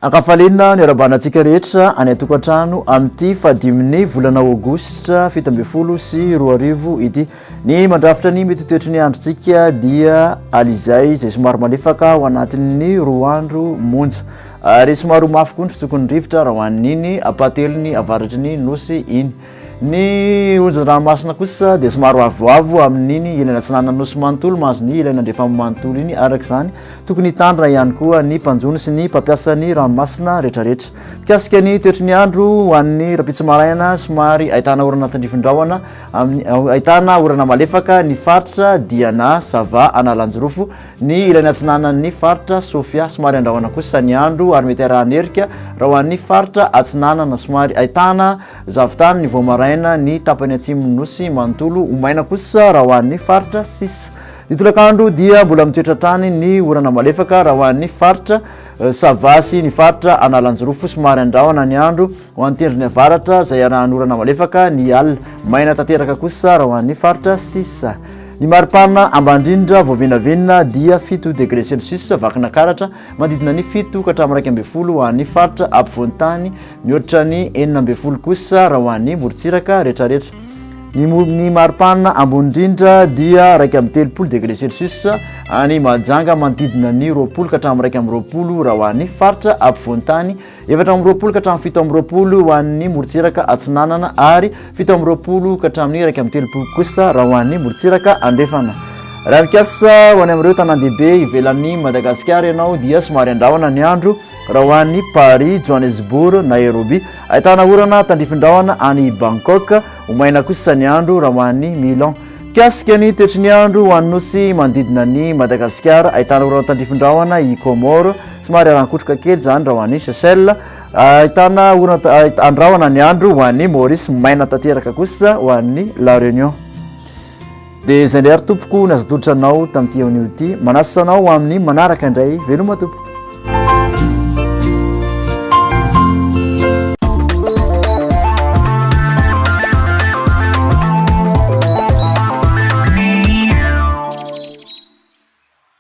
Akafalina ny arabanantsika rehetra any atokantrano amin'ity fadimin'ny volana Aogositra 17 sy 2024 ity. Ny mandrafitra ny mety toetry ny androntsika dia alizay izay somary malefaka ao anatin'ny 2 andro monja. Ary somary mafy koa ny fitsokon'ny rivotra raha hoan'iny apateliny avaratry ny nosy iny. Ny onjan-dranomasina kosa dia somary avoavo amin'iny ilaina tsinana nosy manontolo mahazo ny ilaina andrefa manontolo iny. Araka izany tokony hitandra ihany koa ny mpanjony sy ny mpampiasa ny ranomasina rehetrarehetra. Mikasika ny toetry ny andro ho an'ny rapitsy maraina somary ahitana orana tandrifindrahona, ahitana orana malefaka ny faritra Diana, Sava, Analanjorofo, ny ilaina tsinanan'ny faritra Sofia somary andrahona kosa ny andro ary mety arahanerika raha ho an'ny faritra Atsinanana somary ahitana zavitany ny voamaraina ny tapany atsimon'ny nosy manontolo, omaina kosa raha ho an'ny faritra Sisa. Ny tolakandro dia mbola mitoetra tany ny orana malefaka raha ho an'ny faritra Sava sy ny faritra Analanjorofo somary andrahona ny andro ho an'ny tendrony avaratra izay arahan'ny orana malefaka ny alina, maina tanteraka kosa raha ho an'ny faritra Sisa. Ny maripana ambandrindra voavenavenina dia 7 degré Celsius vakina karatra manodidina ny 7 ka hatramin'ny 12 ho an'ny faritra ampovoan-tany, mihoatra ny 40 kosa raha ho an'ny morontsiraka rehetrarehetra. Ny maripana ambondrindra dia 30 degré Celsius any Mahajanga manodidina ny 20 ka hatramin'ny 20 raha ho an'ny faritra ampovoan-tany, 20 ka hatramin'ny 70 ho an'ny morontsiraka Atsinanana ary 70 ka hatramin'ny 30 kosa raha ho an'ny morontsiraka Andrefana. Raha mikasa ho any amin'ireo tanàn-dehibe ivelan'ny Madagascar ianao dia somary andrahona ny andro raha ho an'ny Paris, Johannesburg, Nairobi, ahitana orana tandrifindrahona any Bangkok, omaina kosa ny andro raha ho an'ny Milan. Mikasika ny toetry ny andro ho an'ny nosy manodidina ny Madagascar, ahitana orana tandrifindrahona i Comore, somary arankotroka kely zany raha ho an'ny Seychelles, ahitana orana andrahona ny andro ho an'ny Maurice, maina tanteraka kosa ho an'ny La Réunion. Dia izay indray ary tompoko ny azo tolotra anao tamin'ity anio ity, manasa anao amin'ny manaraka indray, veloma tompoko.